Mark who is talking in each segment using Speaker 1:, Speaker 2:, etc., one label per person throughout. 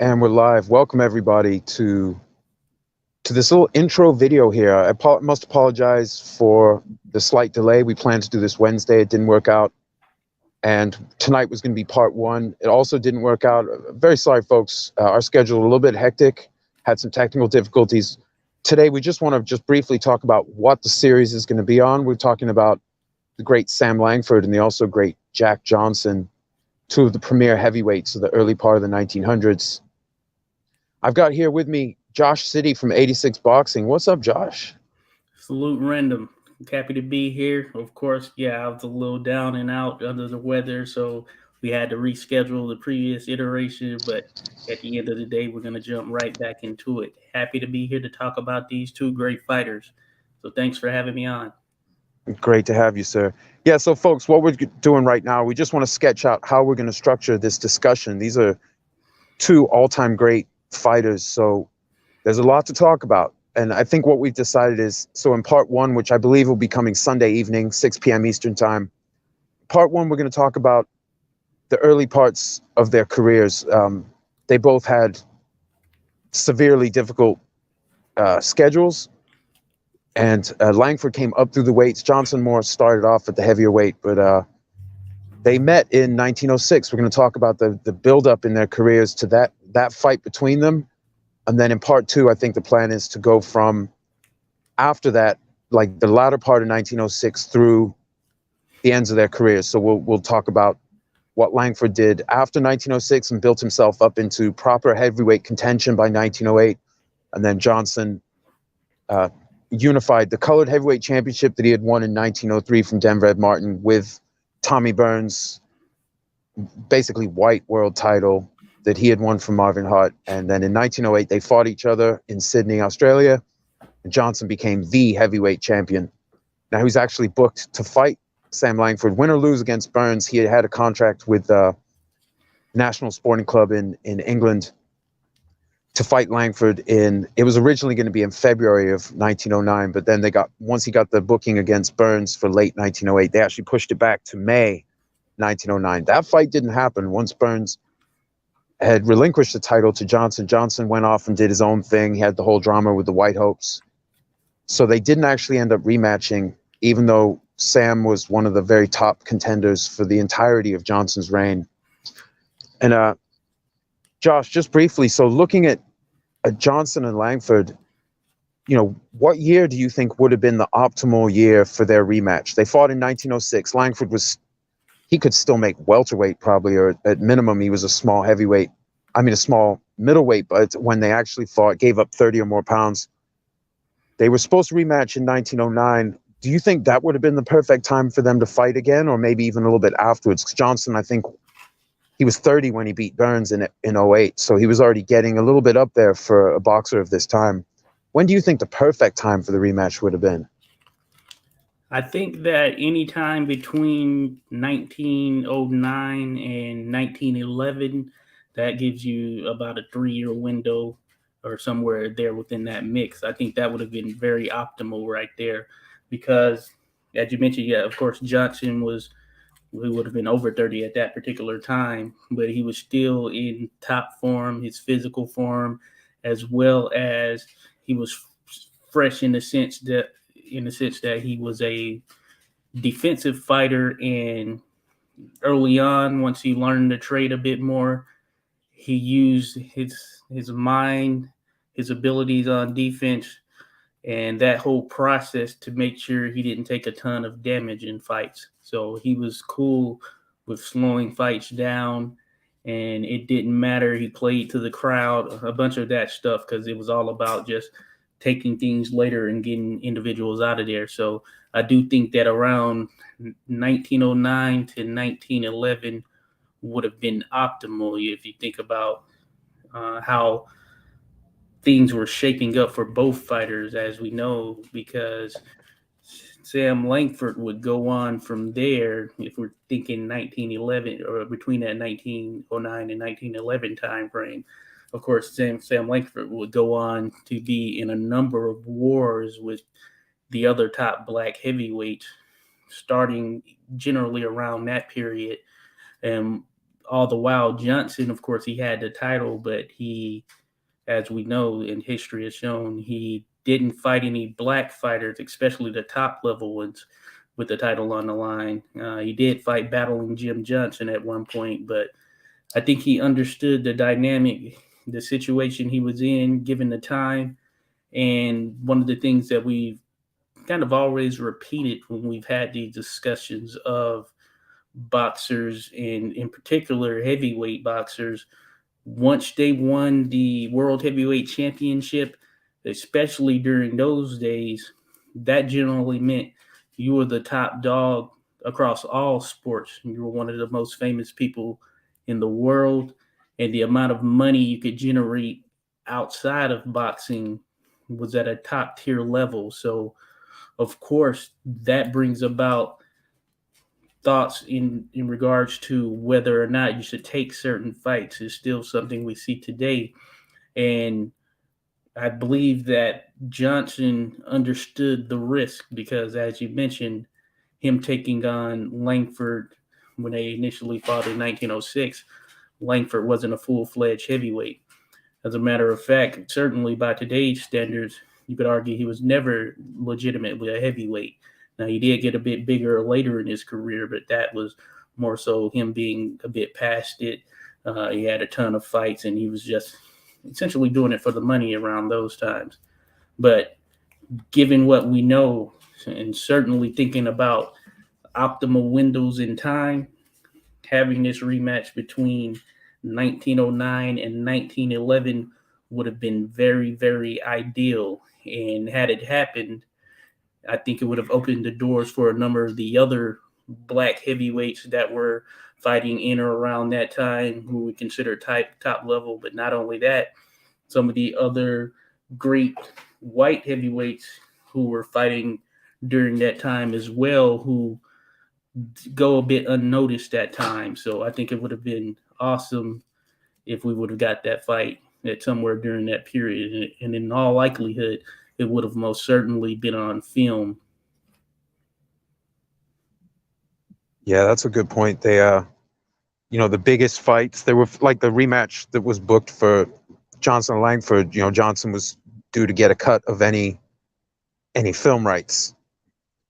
Speaker 1: And we're live. Welcome everybody to this little intro video here. Must apologize for the slight delay. We planned to do this Wednesday. It didn't work out. And tonight was going to be part one. It also didn't work out. Very sorry, folks. Our schedule a little bit hectic. Had some technical difficulties. Today, we just want to just briefly talk about what the series is going to be on. We're talking about the great Sam Langford and the also great Jack Johnson, two of the premier heavyweights of the early part of the 1900s. I've got here with me Josh City from 86 Boxing. What's up, Josh?
Speaker 2: Salute random. Happy to be here. Of course, I was a little down and out under the weather, so we had to reschedule the previous iteration. But at the end of the day, we're going to jump right back into it. Happy to be here to talk about these two great fighters. So thanks for having me on.
Speaker 1: Great to have you, sir. Yeah, so folks, what we're doing right now, we just want to sketch out how we're going to structure this discussion. These are two all-time great fighters, so there's a lot to talk about. And I think what we've decided is, so in part one, which I believe will be coming Sunday evening, 6 p.m. Eastern time, part one, we're going to talk about the early parts of their careers. They both had severely difficult schedules, and Langford came up through the weights. Johnson more started off at the heavier weight, but they met in 1906. We're going to talk about the build-up in their careers to that fight between them. And then in part two, I think the plan is to go from after that, like the latter part of 1906 through the ends of their careers. So we'll talk about what Langford did after 1906 and built himself up into proper heavyweight contention by 1908. And then Johnson unified the colored heavyweight championship that he had won in 1903 from Denver Ed Martin with Tommy Burns' basically white world title that he had won from Marvin Hart. And then in 1908, they fought each other in Sydney, Australia, and Johnson became the heavyweight champion. Now, he was actually booked to fight Sam Langford, win or lose against Burns. He had a contract with the National Sporting Club in England to fight Langford it was originally going to be in February of 1909, but then once he got the booking against Burns for late 1908, they actually pushed it back to May 1909. That fight didn't happen. Once Burns had relinquished the title to Johnson, Johnson went off and did his own thing. He had the whole drama with the White Hopes. So they didn't actually end up rematching, even though Sam was one of the very top contenders for the entirety of Johnson's reign. And Josh, just briefly, so looking at Johnson and Langford, what year do you think would have been the optimal year for their rematch? They fought in 1906. Langford he could still make welterweight probably, or at minimum, he was a small middleweight, but when they actually fought, gave up 30 or more pounds. They were supposed to rematch in 1909. Do you think that would have been the perfect time for them to fight again, or maybe even a little bit afterwards? 'Cause Johnson, I think he was 30 when he beat Burns in 08, so he was already getting a little bit up there for a boxer of this time. When do you think the perfect time for the rematch would have been?
Speaker 2: I think that any time between 1909 and 1911, that gives you about a 3-year window or somewhere there within that mix. I think that would have been very optimal right there because, as you mentioned, of course, he would have been over 30 at that particular time, but he was still in top form, his physical form, as well as he was fresh in the sense that he was a defensive fighter, and early on, once he learned the trade a bit more, he used his mind, his abilities on defense, and that whole process to make sure he didn't take a ton of damage in fights. So he was cool with slowing fights down, and it didn't matter. He played to the crowd, a bunch of that stuff, because it was all about just taking things later and getting individuals out of there. So I do think that around 1909 to 1911 would have been optimal if you think about how things were shaping up for both fighters, as we know, because Sam Langford would go on from there, if we're thinking 1911 or between that 1909 and 1911 time frame. Of course, Sam Langford would go on to be in a number of wars with the other top black heavyweights, starting generally around that period. And all the while, Johnson, of course, he had the title, but he, as we know and history has shown, he didn't fight any black fighters, especially the top level ones, with the title on the line. He did fight battling Jim Johnson at one point, but I think he understood the dynamic, the situation he was in, given the time. And one of the things that we've kind of always repeated when we've had these discussions of boxers, and in particular heavyweight boxers, once they won the World Heavyweight Championship, especially during those days, that generally meant you were the top dog across all sports. You were one of the most famous people in the world, and the amount of money you could generate outside of boxing was at a top tier level. So, of course, that brings about thoughts in regards to whether or not you should take certain fights is still something we see today. And I believe that Johnson understood the risk because, as you mentioned, him taking on Langford when they initially fought in 1906, Langford wasn't a full-fledged heavyweight. As a matter of fact, certainly by today's standards, you could argue he was never legitimately a heavyweight. Now, he did get a bit bigger later in his career, but that was more so him being a bit past it. He had a ton of fights, and he was just essentially doing it for the money around those times. But given what we know, and certainly thinking about optimal windows in time, having this rematch between 1909 and 1911 would have been very, very ideal. And had it happened, I think it would have opened the doors for a number of the other black heavyweights that were fighting in or around that time, who we consider top level. But not only that, some of the other great white heavyweights who were fighting during that time as well, who go a bit unnoticed at times. So I think it would have been awesome if we would have got that fight at somewhere during that period. And in all likelihood, it would have most certainly been on film.
Speaker 1: Yeah, that's a good point. They, the biggest fights, they were like the rematch that was booked for Johnson and Langford. Johnson was due to get a cut of any film rights.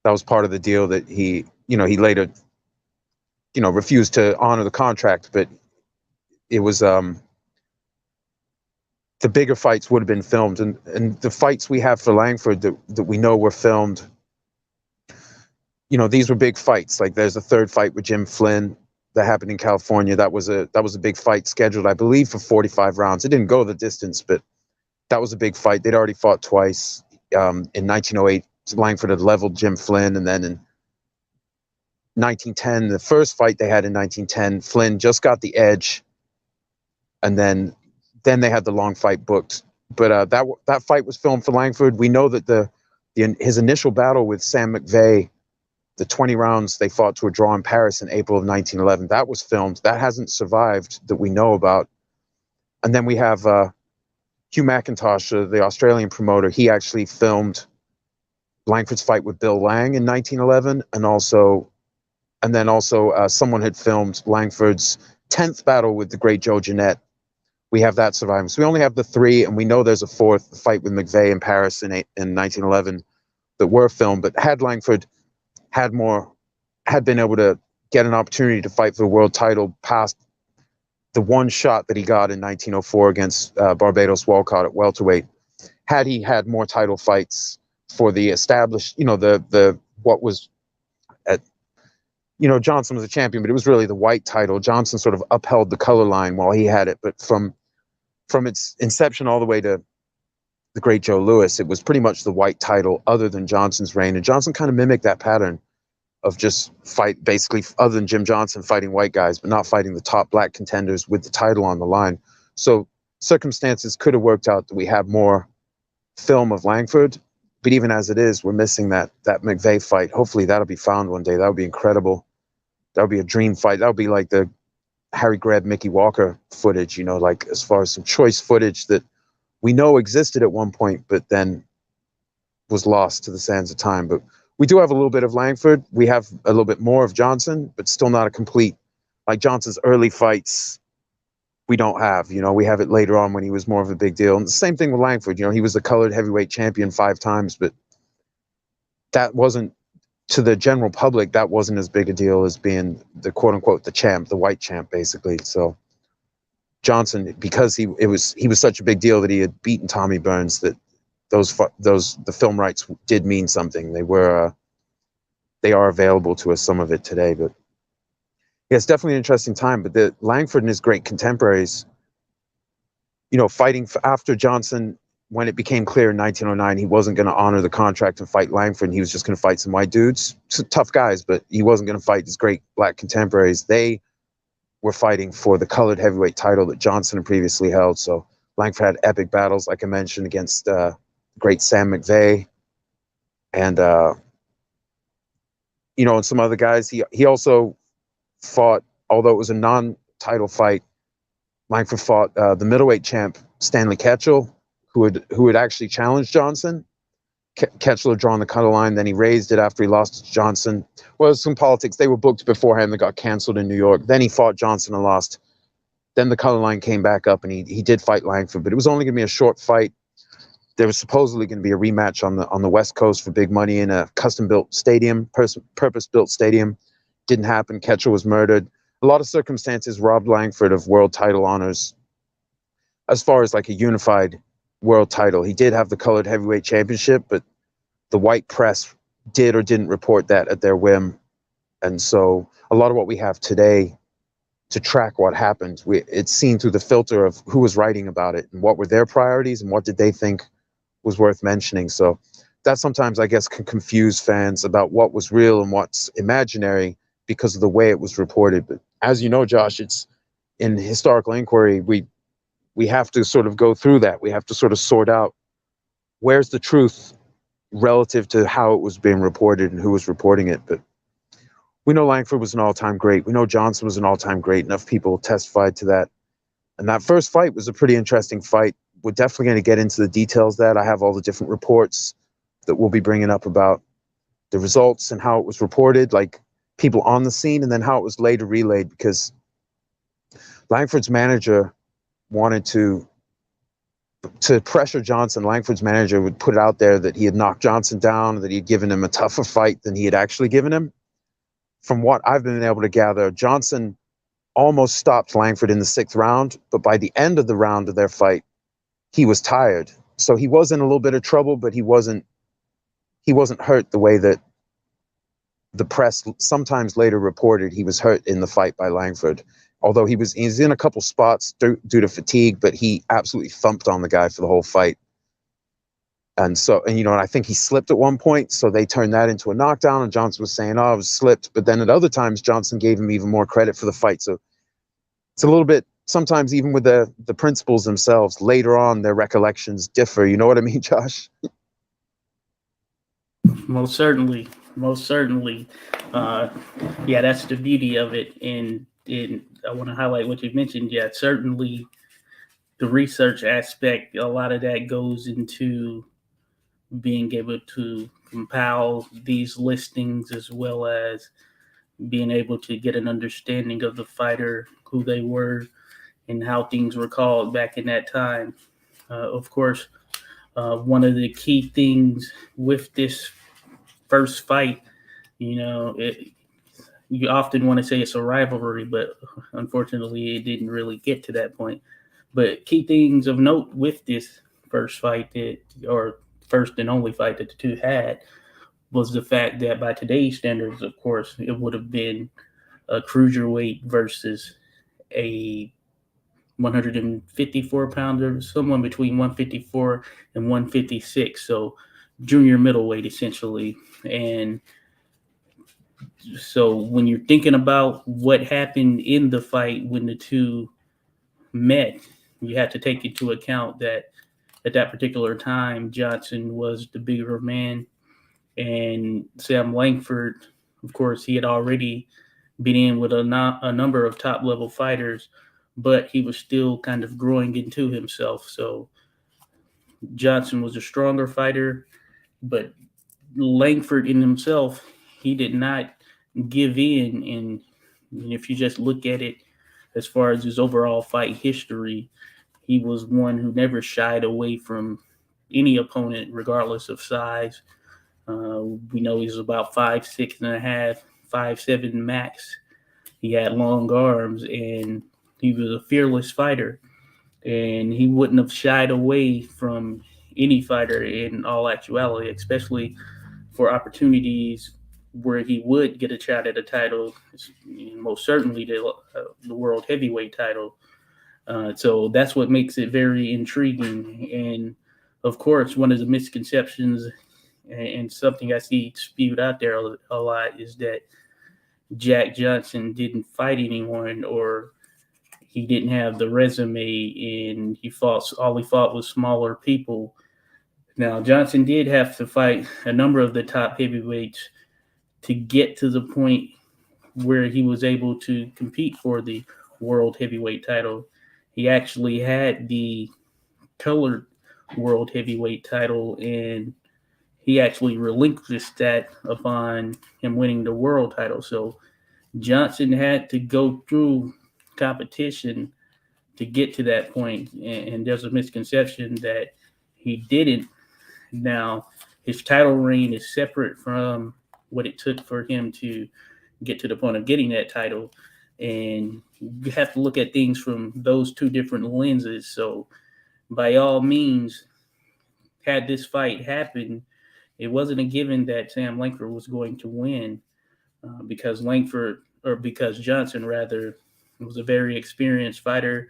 Speaker 1: That was part of the deal that he later, refused to honor the contract, but it was, the bigger fights would have been filmed, and the fights we have for Langford that we know were filmed, these were big fights. Like there's a third fight with Jim Flynn that happened in California. That was a big fight scheduled, I believe, for 45 rounds. It didn't go the distance, but that was a big fight. They'd already fought twice. In 1908, Langford had leveled Jim Flynn, and then in 1910, the first fight they had in 1910, Flynn just got the edge, and then they had the long fight booked. But that fight was filmed for Langford. We know that his initial battle with Sam McVeigh, the 20 rounds they fought to a draw in Paris in April of 1911, that was filmed. That hasn't survived that we know about. And then we have Hugh McIntosh, the Australian promoter. He actually filmed Langford's fight with Bill Lang in 1911, and then also someone had filmed Langford's 10th battle with the great Joe Jeanette. We have that surviving. So we only have the three, and we know there's a fourth fight with McVeigh in Paris in 1911 that were filmed. But had Langford had been able to get an opportunity to fight for the world title past the one shot that he got in 1904 against Barbados Walcott at welterweight, had he had more title fights for the established, what was at, Johnson was a champion, but it was really the white title. Johnson sort of upheld the color line while he had it, but from its inception all the way to the great Joe Louis, it was pretty much the white title other than Johnson's reign. And Johnson kind of mimicked that pattern of just fight, basically, other than Jim Johnson, fighting white guys, but not fighting the top black contenders with the title on the line. So circumstances could have worked out that we have more film of Langford, but even as it is, we're missing that McVeigh fight. Hopefully that'll be found one day. That would be incredible. That would be a dream fight. That would be like the Harry Greb, Mickey Walker footage, like as far as some choice footage that we know existed at one point, but then was lost to the sands of time. But we do have a little bit of Langford. We have a little bit more of Johnson, but still not a complete Like Johnson's early fights, we don't have. We have it later on when he was more of a big deal. And the same thing with Langford. He was the colored heavyweight champion 5 times, but that wasn't, to the general public, that wasn't as big a deal as being the quote unquote the champ, the white champ, basically. So Johnson, because he was such a big deal that he had beaten Tommy Burns, that the film rights did mean something. They are available to us, some of it today, but yeah, it's definitely an interesting time. But the Langford and his great contemporaries, fighting after Johnson, when it became clear in 1909 he wasn't going to honor the contract and fight Langford, and he was just going to fight some white dudes, some tough guys, but he wasn't going to fight his great black contemporaries. They were fighting for the colored heavyweight title that Johnson had previously held. So Langford had epic battles, like I mentioned, against great Sam McVeigh, and and some other guys. He also fought, although it was a non-title fight, Langford fought the middleweight champ Stanley Ketchel, who had actually challenged Johnson. Ketchel had drawn the color line, then he raised it after he lost to Johnson. Well, some politics. They were booked beforehand that got canceled in New York. Then he fought Johnson and lost. Then the color line came back up, and he did fight Langford, but it was only going to be a short fight. There was supposedly going to be a rematch on the West Coast for big money in a custom-built stadium, purpose-built stadium. Didn't happen. Ketchel was murdered. A lot of circumstances robbed Langford of world title honors. As far as like a unified world title, he did have the colored heavyweight championship, but the white press did or didn't report that at their whim. And so a lot of what we have today to track what happened, it's seen through the filter of who was writing about it and what were their priorities and what did they think was worth mentioning. So that sometimes, I guess, can confuse fans about what was real and what's imaginary because of the way it was reported. But as you know, Josh, it's in historical inquiry, we have to sort of go through that. We have to sort of sort out where's the truth relative to how it was being reported and who was reporting it. But we know Langford was an all-time great. We know Johnson was an all-time great. Enough people testified to that. And that first fight was a pretty interesting fight. We're definitely going to get into the details of that. I have all the different reports that we'll be bringing up about the results and how it was reported, like people on the scene, and then how it was later relayed, because Langford's manager wanted to pressure Johnson. Langford's manager would put it out there that he had knocked Johnson down, that he had given him a tougher fight than he had actually given him. From what I've been able to gather, Johnson almost stopped Langford in the 6th round, but by the end of the round of their fight, he was tired. So he was in a little bit of trouble, but he wasn't hurt the way that the press sometimes later reported he was hurt in the fight by Langford. Although he's in a couple spots due to fatigue, but he absolutely thumped on the guy for the whole fight. And I think he slipped at one point, so they turned that into a knockdown, and Johnson was saying, oh, I was slipped. But then at other times, Johnson gave him even more credit for the fight. So it's a little bit, sometimes even with the principals themselves, later on, their recollections differ. You know what I mean, Josh?
Speaker 2: Most certainly. Yeah, that's the beauty of it. And I want to highlight what you mentioned. Yeah, certainly the research aspect, a lot of that goes into being able to compile these listings, as well as being able to get an understanding of the fighter, who they were, and how things were called back in that time. Of course, one of the key things with this first fight, you often want to say it's a rivalry, but unfortunately, it didn't really get to that point. But key things of note with this first fight, or first and only fight that the two had, was the fact that by today's standards, of course, it would have been a cruiserweight versus a 154 pounder, someone between 154 and 156. So junior middleweight, essentially. And so when you're thinking about what happened in the fight when the two met, you have to take into account that at that particular time, Johnson was the bigger man, and Sam Langford, of course, he had already been in with a number of top level fighters, but he was still kind of growing into himself. So Johnson was a stronger fighter, but Langford in himself, he did not give in and And if you just look at it as far as his overall fight history, he was one who never shied away from any opponent, regardless of size. We know he's about 5'6.5", 5'7" max. He had long arms, and he was a fearless fighter. And he wouldn't have shied away from any fighter in all actuality, especially for opportunities where he would get a shot at a title, most certainly the world heavyweight title. So that's what makes it very intriguing. And of course, one of the misconceptions and something I see spewed out there a lot is that Jack Johnson didn't fight anyone, or he didn't have the resume, and all he fought was smaller people. Now Johnson did have to fight a number of the top heavyweights to get to the point where he was able to compete for the world heavyweight title. He actually had the colored world heavyweight title, and he actually relinquished that upon him winning the world title. So Johnson had to go through competition to get to that point, and there's a misconception that he didn't. Now, his title reign is separate from what it took for him to get to the point of getting that title, and you have to look at things from those two different lenses. So, by all means, had this fight happened, it wasn't a given that Sam Langford was going to win, because Johnson rather was a very experienced fighter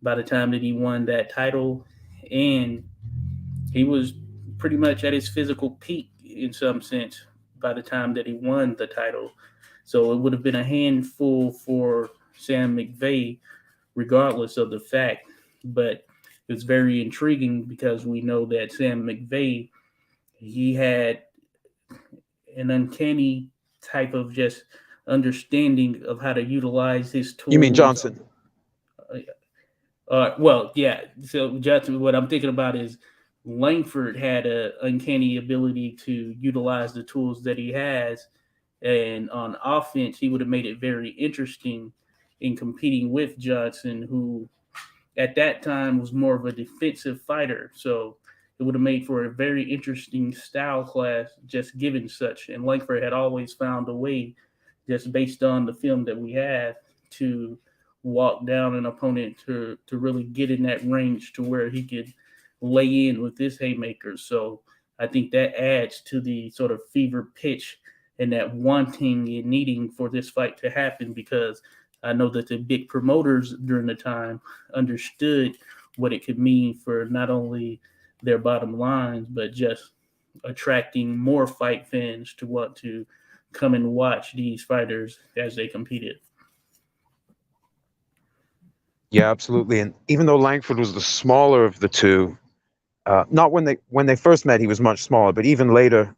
Speaker 2: by the time that he won that title, and he was pretty much at his physical peak in some sense by the time that he won the title. So it would have been a handful for Sam McVeigh, regardless of the fact. But it's very intriguing because we know that Sam McVeigh, he had an uncanny type of just understanding of how to utilize his tools.
Speaker 1: You mean Johnson?
Speaker 2: Well, yeah. So Johnson, what I'm thinking about is Langford had an uncanny ability to utilize the tools that he has, and on offense, he would have made it very interesting in competing with Johnson, who at that time was more of a defensive fighter. So it would have made for a very interesting style clash, just given such. And Langford had always found a way, just based on the film that we have, to walk down an opponent to really get in that range to where he could lay in with his haymakers. So I think that adds to the sort of fever pitch and that wanting and needing for this fight to happen, because I know that the big promoters during the time understood what it could mean for not only their bottom lines, but just attracting more fight fans to want to come and watch these fighters as they competed.
Speaker 1: Yeah, absolutely. And even though Langford was the smaller of the two, not when they first met, he was much smaller, but even later,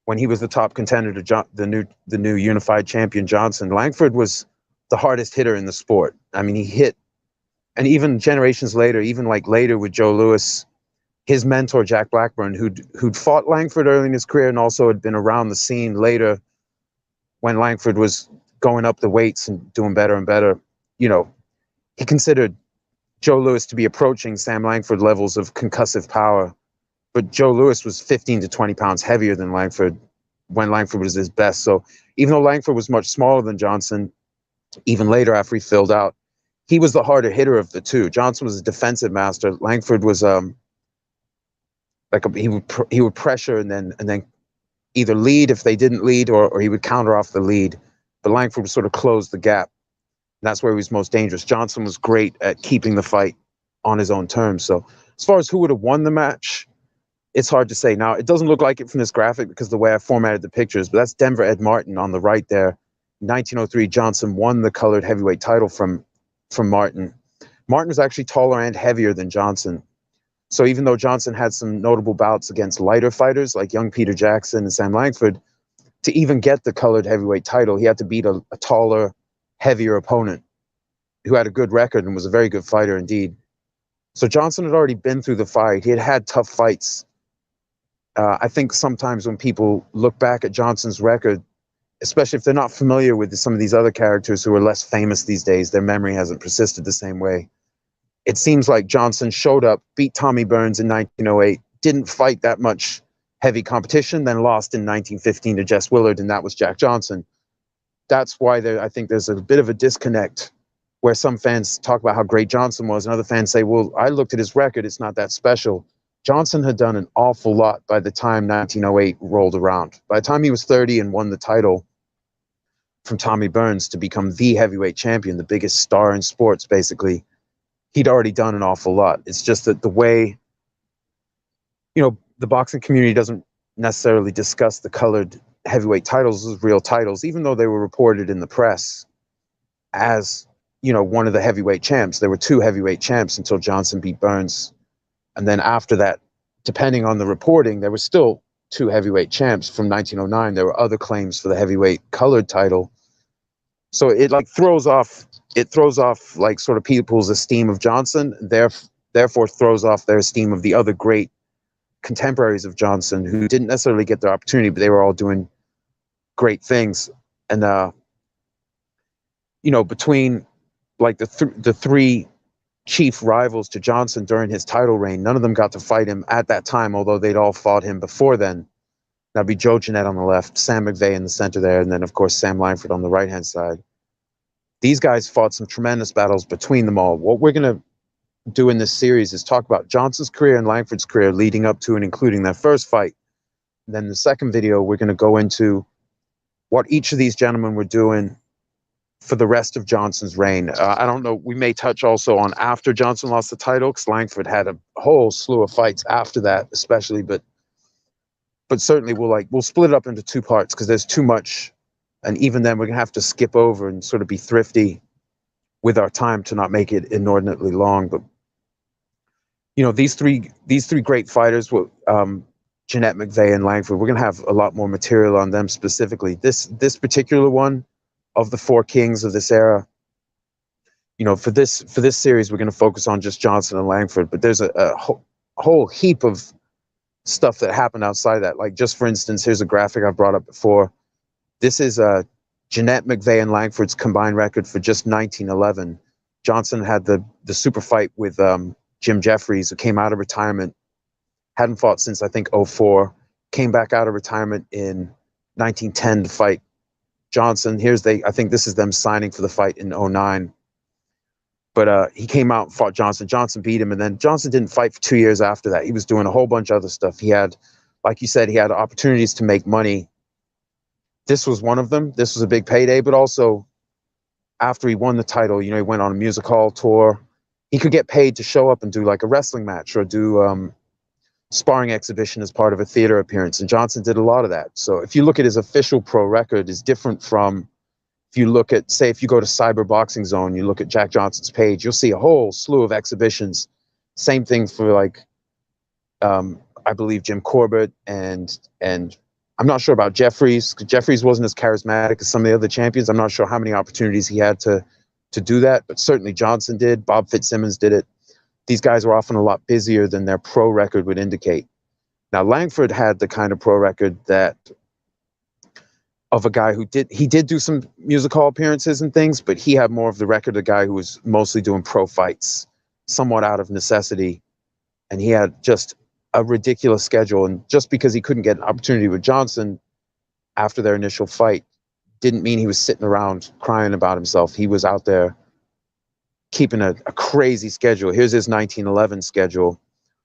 Speaker 1: when he was the top contender to the new unified champion Johnson, Langford was the hardest hitter in the sport. I mean, he hit, and even generations later, even like later with Joe Louis, his mentor Jack Blackburn, who'd fought Langford early in his career and also had been around the scene later when Langford was going up the weights and doing better and better. You know, he considered Joe Louis to be approaching Sam Langford levels of concussive power. But Joe Louis was 15 to 20 pounds heavier than Langford when Langford was his best. So even though Langford was much smaller than Johnson, even later after he filled out, he was the harder hitter of the two. Johnson was a defensive master. Langford was he would pressure and then either lead if they didn't lead, or he would counter off the lead. But Langford would sort of close the gap. And that's where he was most dangerous. Johnson was great at keeping the fight on his own terms. So as far as who would have won the match, it's hard to say. Now, it doesn't look like it from this graphic because the way I formatted the pictures, but that's Denver Ed Martin on the right there. In 1903, Johnson won the colored heavyweight title from Martin. Martin was actually taller and heavier than Johnson. So even though Johnson had some notable bouts against lighter fighters like young Peter Jackson and Sam Langford, to even get the colored heavyweight title, he had to beat a taller, heavier opponent who had a good record and was a very good fighter indeed. So Johnson had already been through the fight. He had had tough fights. I think sometimes when people look back at Johnson's record, especially if they're not familiar with some of these other characters who are less famous these days, their memory hasn't persisted the same way. It seems like Johnson showed up, beat Tommy Burns in 1908, didn't fight that much heavy competition, then lost in 1915 to Jess Willard, and that was Jack Johnson. That's why I think there's a bit of a disconnect where some fans talk about how great Johnson was, and other fans say, well, I looked at his record, it's not that special. Johnson had done an awful lot by the time 1908 rolled around. By the time he was 30 and won the title from Tommy Burns to become the heavyweight champion, the biggest star in sports, basically, he'd already done an awful lot. It's just that the way, the boxing community doesn't necessarily discuss the colored heavyweight titles as real titles, even though they were reported in the press as, one of the heavyweight champs. There were two heavyweight champs until Johnson beat Burns. And then after that, depending on the reporting, there were still two heavyweight champs from 1909. There were other claims for the heavyweight colored title. So it throws off like sort of people's esteem of Johnson, therefore throws off their esteem of the other great contemporaries of Johnson who didn't necessarily get their opportunity, but they were all doing great things. And, between like the three chief rivals to Johnson during his title reign, none of them got to fight him at that time, although they'd all fought him before then. That'd be Joe Jeanette on the left, Sam McVeigh in the center there, and then, of course, Sam Langford on the right-hand side. These guys fought some tremendous battles between them all. What we're going to do in this series is talk about Johnson's career and Langford's career leading up to and including their first fight. And then in the second video, we're going to go into what each of these gentlemen were doing for the rest of Johnson's reign. I don't know, we may touch also on after Johnson lost the title, because Langford had a whole slew of fights after that, especially, but certainly we'll split it up into two parts because there's too much, and even then we're gonna have to skip over and sort of be thrifty with our time to not make it inordinately long. But these three great fighters, Jeanette, McVeigh, and Langford, we're gonna have a lot more material on them specifically. This particular one of the four kings of this era, for this series, we're going to focus on just Johnson and Langford, but there's a whole heap of stuff that happened outside that. Like, just for instance, here's a graphic I've brought up before. This is Jeanette, McVeigh, and Langford's combined record for just 1911. Johnson had the super fight with Jim Jeffries, who came out of retirement, hadn't fought since, I think, 2004, came back out of retirement in 1910 to fight Johnson. I think this is them signing for the fight in 2009. But he came out and fought Johnson. Johnson beat him, and then Johnson didn't fight for 2 years after that. He was doing a whole bunch of other stuff. He had, like you said, he had opportunities to make money. This was one of them. This was a big payday, but also after he won the title, he went on a music hall tour. He could get paid to show up and do like a wrestling match or do sparring exhibition as part of a theater appearance, and Johnson did a lot of that. So if you look at his official pro record, is different from if you look at, say, if you go to Cyber Boxing Zone, you look at Jack Johnson's page, you'll see a whole slew of exhibitions. Same thing for like I believe Jim Corbett and I'm not sure about Jeffries, because Jeffries wasn't as charismatic as some of the other champions. I'm not sure how many opportunities he had to do that, but certainly Johnson did. Bob Fitzsimmons did it. These guys were often a lot busier than their pro record would indicate. Now, Langford had the kind of pro record that of a guy who did do some music hall appearances and things, but he had more of the record of a guy who was mostly doing pro fights, somewhat out of necessity. And he had just a ridiculous schedule. And just because he couldn't get an opportunity with Johnson after their initial fight didn't mean he was sitting around crying about himself. He was out there keeping a crazy schedule. Here's his 1911 schedule.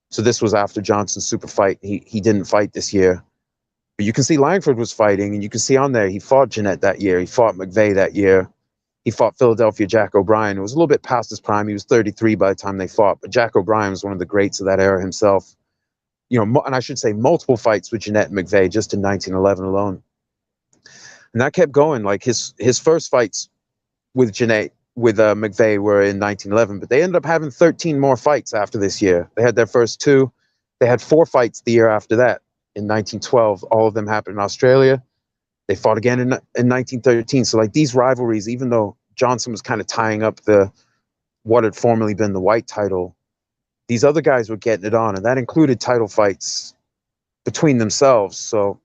Speaker 1: So this was after Johnson's super fight. He didn't fight this year. But you can see Langford was fighting, and you can see on there he fought Jeanette that year. He fought McVeigh that year. He fought Philadelphia Jack O'Brien. It was a little bit past his prime. He was 33 by the time they fought. But Jack O'Brien was one of the greats of that era himself. And I should say multiple fights with Jeanette and McVeigh just in 1911 alone. And that kept going. Like his first fights with McVeigh were in 1911, but they ended up having 13 more fights after this year. They had their first two. They had 4 fights the year after that in 1912. All of them happened in Australia. They fought again in 1913. So like these rivalries, even though Johnson was kind of tying up what had formerly been the white title, these other guys were getting it on, and that included title fights between themselves. So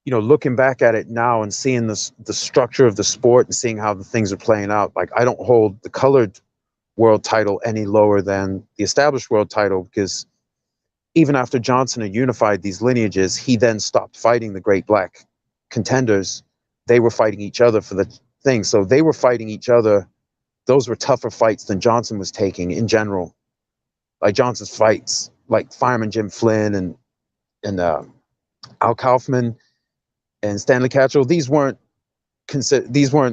Speaker 1: looking back at it now and seeing the structure of the sport and seeing how the things are playing out, like I don't hold the colored world title any lower than the established world title, because even after Johnson had unified these lineages, he then stopped fighting the great black contenders. They were fighting each other for the thing. So they were fighting each other. Those were tougher fights than Johnson was taking in general. Like Johnson's fights, like Fireman Jim Flynn and Al Kaufman and Stanley Catchell, these weren't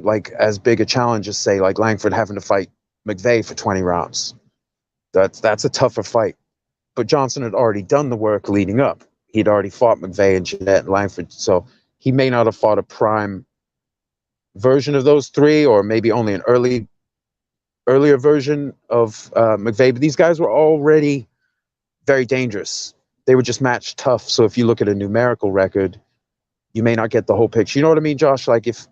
Speaker 1: like as big a challenge as, say, like Langford having to fight McVeigh for 20 rounds. That's a tougher fight. But Johnson had already done the work leading up. He'd already fought McVeigh and Jeanette and Langford, so he may not have fought a prime version of those three, or maybe only an earlier version of McVeigh. But these guys were already very dangerous. They were just matched tough. So if you look at a numerical record, you may not get the whole picture. You know what I mean, Josh? Like, if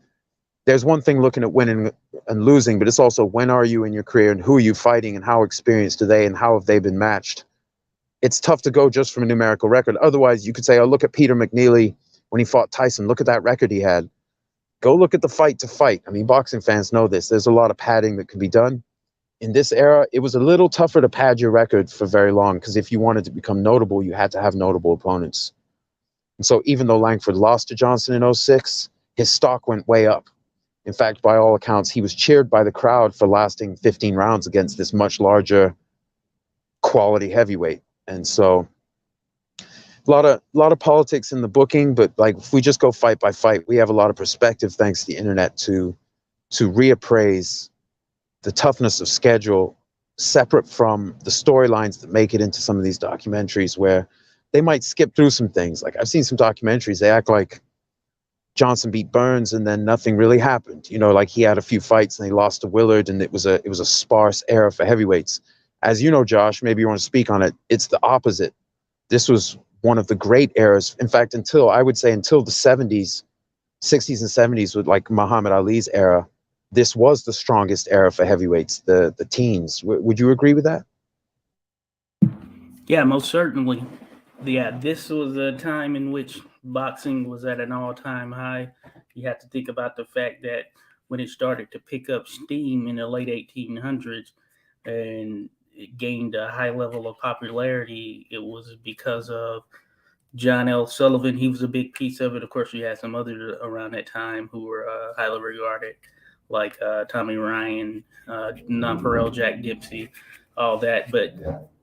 Speaker 1: there's one thing looking at winning and losing, but it's also when are you in your career and who are you fighting and how experienced are they and how have they been matched? It's tough to go just from a numerical record. Otherwise, you could say, oh, look at Peter McNeely when he fought Tyson. Look at that record he had. Go look at the fight to fight. I mean, boxing fans know this. There's a lot of padding that can be done. In this era, it was a little tougher to pad your record for very long, because if you wanted to become notable, you had to have notable opponents. And so even though Langford lost to Johnson in 06, his stock went way up. In fact, by all accounts, he was cheered by the crowd for lasting 15 rounds against this much larger quality heavyweight. And so a lot of politics in the booking, but like if we just go fight by fight, we have a lot of perspective thanks to the internet to reappraise the toughness of schedule, separate from the storylines that make it into some of these documentaries, where they might skip through some things. Like I've seen some documentaries, they act like Johnson beat Burns and then nothing really happened. Like he had a few fights and they lost to Willard, and it was a sparse era for heavyweights. As you know, Josh, maybe you want to speak on it. It's the opposite. This was one of the great eras. In fact, until the 70s, 60s and 70s, with like Muhammad Ali's era, this was the strongest era for heavyweights, the teens. Would you agree with that?
Speaker 2: Yeah, most certainly. Yeah, this was a time in which boxing was at an all-time high. You have to think about the fact that when it started to pick up steam in the late 1800s and it gained a high level of popularity, it was because of John L. Sullivan. He was a big piece of it. Of course, you had some others around that time who were highly regarded, like Tommy Ryan, Nonpareil, Jack Dempsey, all that. But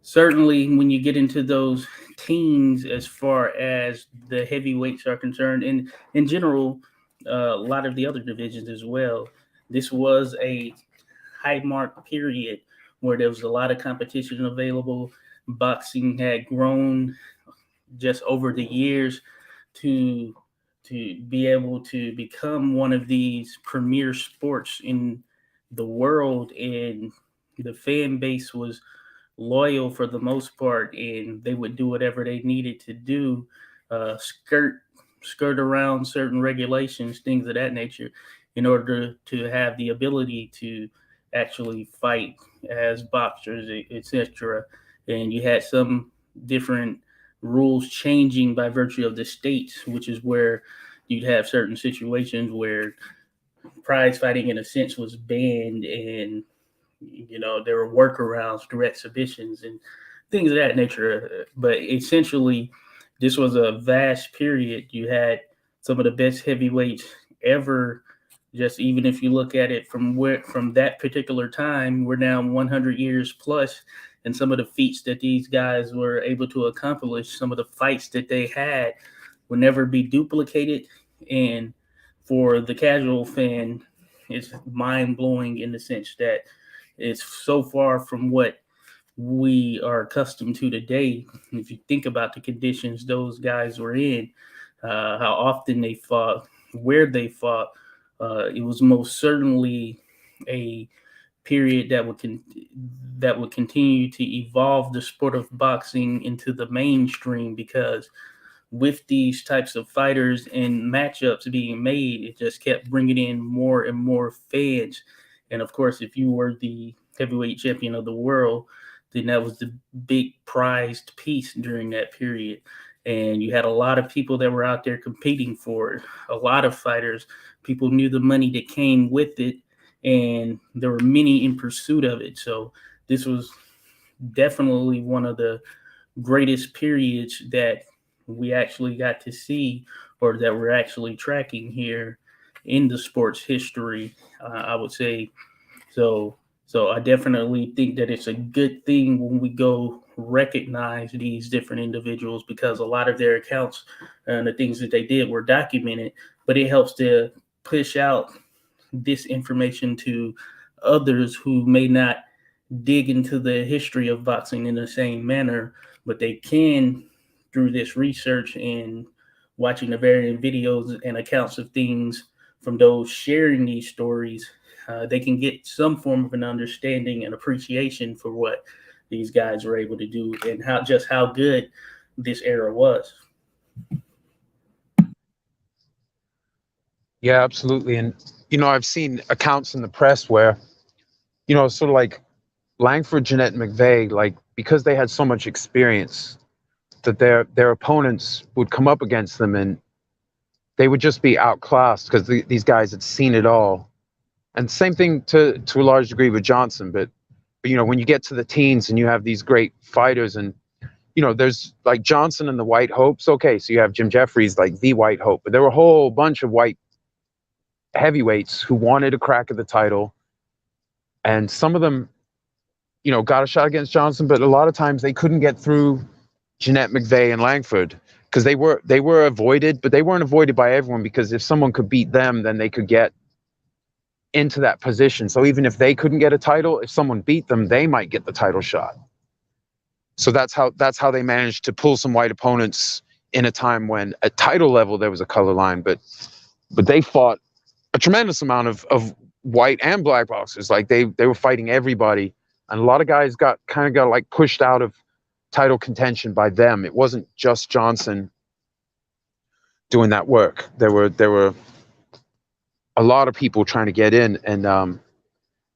Speaker 2: certainly, when you get into those teens, as far as the heavyweights are concerned, and in general, a lot of the other divisions as well, this was a high mark period where there was a lot of competition available. Boxing had grown just over the years to be able to become one of these premier sports in the world, and the fan base was loyal for the most part, and they would do whatever they needed to do, uh, skirt skirt around certain regulations, things of that nature, in order to have the ability to actually fight as boxers, etc. And you had some different rules changing by virtue of the states, which is where you'd have certain situations where prize fighting, in a sense, was banned, and there were workarounds through exhibitions and things of that nature. But essentially, this was a vast period. You had some of the best heavyweights ever. Just even if you look at it from that particular time, we're now 100 years plus, and some of the feats that these guys were able to accomplish, some of the fights that they had, will never be duplicated. And for the casual fan, it's mind blowing in the sense that it's so far from what we are accustomed to today. If you think about the conditions those guys were in, how often they fought, where they fought, it was most certainly a period that would continue to evolve the sport of boxing into the mainstream, because with these types of fighters and matchups being made, it just kept bringing in more and more fans. And of course, if you were the heavyweight champion of the world, then that was the big prized piece during that period. and you had a lot of people that were out there competing for it. A lot of fighters, people knew the money that came with it, and there were many in pursuit of it. So this was definitely one of the greatest periods that we actually got to see, or that we're actually tracking here in the sports history. I would say so. So I definitely think that it's a good thing when we go recognize these different individuals, because a lot of their accounts and the things that they did were documented, but it helps to push out this information to others who may not dig into the history of boxing in the same manner, but they can, through this research and watching the varying videos and accounts of things from those sharing these stories, they can get some form of an understanding and appreciation for what these guys were able to do, and how good this era was.
Speaker 1: Yeah, absolutely. And I've seen accounts in the press where sort of like Langford, Jeanette, and McVeigh, like because they had so much experience, that their opponents would come up against them and they would just be outclassed because these guys had seen it all. And same thing to a large degree with Johnson, but when you get to the teens and you have these great fighters, and there's like Johnson and the White Hopes. Okay, so you have Jim Jeffries, like the White Hope, but there were a whole bunch of white heavyweights who wanted a crack at the title, and some of them got a shot against Johnson, but a lot of times they couldn't get through Jeanette, McVeigh, and Langford because they were avoided, but they weren't avoided by everyone, because if someone could beat them, then they could get into that position. So even if they couldn't get a title, if someone beat them, they might get the title shot. So that's how they managed to pull some white opponents in a time when at title level there was a color line, but they fought a tremendous amount of white and black boxers. Like they were fighting everybody, and a lot of guys got like pushed out of title contention by them. It wasn't just Johnson doing that work. There were a lot of people trying to get in, and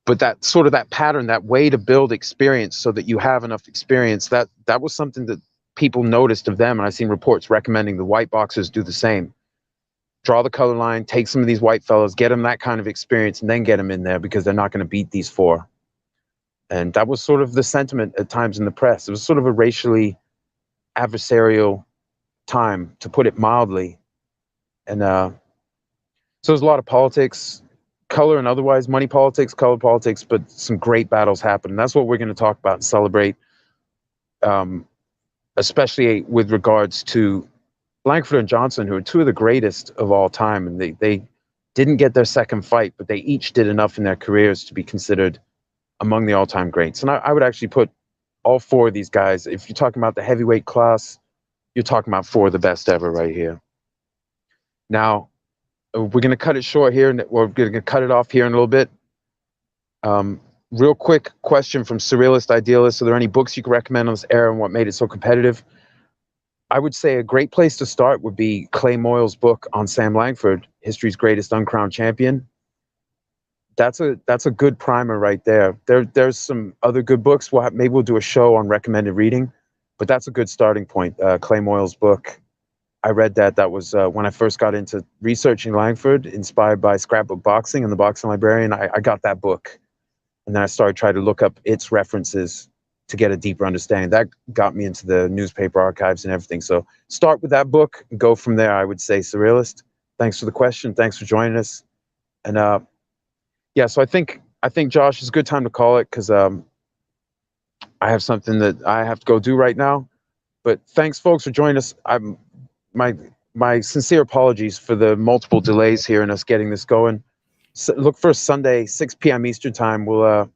Speaker 1: but that sort of that pattern, that way to build experience so that you have enough experience, that was something that people noticed of them, and I've seen reports recommending the white boxers do the same. Draw the color line, take some of these white fellas, get them that kind of experience, and then get them in there, because they're not going to beat these four. And that was sort of the sentiment at times in the press. It was sort of a racially adversarial time, to put it mildly. And so there's a lot of politics, color and otherwise, money politics, color politics, but some great battles happen. And that's what we're going to talk about and celebrate, especially with regards to Langford and Johnson, who are two of the greatest of all time. And they didn't get their second fight, but they each did enough in their careers to be considered among the all-time greats. And I would actually put all four of these guys, if you're talking about the heavyweight class, you're talking about four of the best ever right here. Now, we're going to cut it short here, and we're going to cut it off here in a little bit. Real quick question from Surrealist Idealist. Are there any books you can recommend on this era and what made it so competitive? I would say a great place to start would be Clay Moyle's book on Sam Langford, History's Greatest Uncrowned Champion. That's a good primer right there. There's some other good books. Maybe we'll do a show on recommended reading, but that's a good starting point. Clay Moyle's book. I read that. That was when I first got into researching Langford, inspired by Scrapbook Boxing and the Boxing Librarian. I got that book, and then I started trying to look up its references to get a deeper understanding. That got me into the newspaper archives and everything. So start with that book and go from there, I would say. Surrealist, thanks for the question. Thanks for joining us. And yeah, so I think Josh, is a good time to call it, because I have something that I have to go do right now. But thanks, folks, for joining us. My sincere apologies for the multiple delays here in us getting this going. So look for Sunday, 6 p.m. Eastern time. We'll,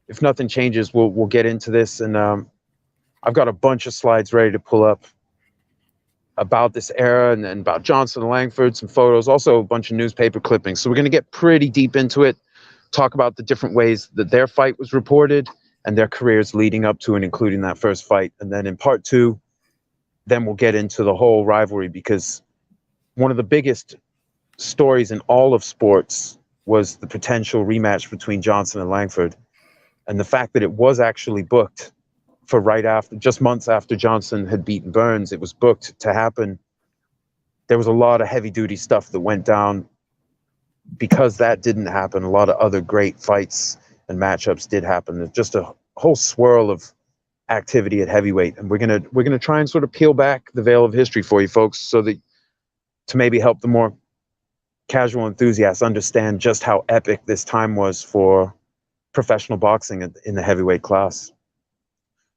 Speaker 1: if nothing changes, we'll get into this, and I've got a bunch of slides ready to pull up about this era and about Johnson and Langford, some photos, also a bunch of newspaper clippings. So we're going to get pretty deep into it, talk about the different ways that their fight was reported and their careers leading up to and including that first fight. And then in part two, then we'll get into the whole rivalry, because one of the biggest stories in all of sports was the potential rematch between Johnson and Langford. And the fact that it was actually booked for right after, just months after Johnson had beaten Burns. It was booked to happen. There was a lot of heavy duty stuff that went down because that didn't happen. A lot of other great fights and matchups did happen. There's just a whole swirl of activity at heavyweight, and we're gonna try and sort of peel back the veil of history for you folks, so that to maybe help the more casual enthusiasts understand just how epic this time was for professional boxing in the heavyweight class.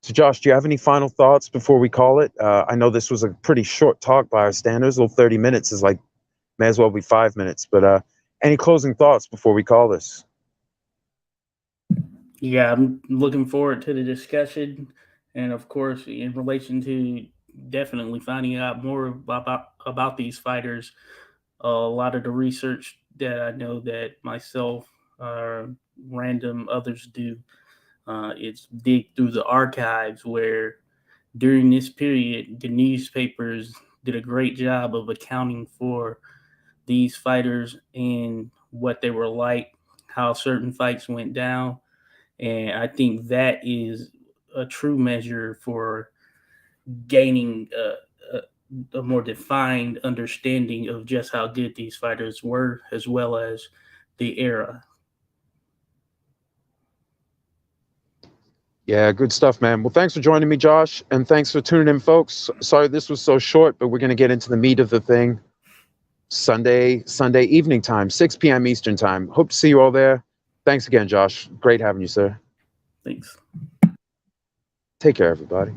Speaker 1: So Josh, do you have any final thoughts before we call it? I know this was a pretty short talk by our standards. A little 30 minutes is like, may as well be 5 minutes, but any closing thoughts before we call this?
Speaker 2: Yeah, I'm looking forward to the discussion, and of course, in relation to definitely finding out more about these fighters. A lot of the research that I know that myself, random others do, it's dig through the archives where during this period the newspapers did a great job of accounting for these fighters and what they were like, how certain fights went down, and I think that is a true measure for gaining a more defined understanding of just how good these fighters were, as well as the era.
Speaker 1: Yeah, good stuff, man. Well, thanks for joining me, Josh, and thanks for tuning in, folks. Sorry this was so short, but we're going to get into the meat of the thing Sunday evening time, 6 p.m. Eastern time. Hope to see you all there. Thanks again, Josh. Great having you, sir.
Speaker 2: Thanks.
Speaker 1: Take care, everybody.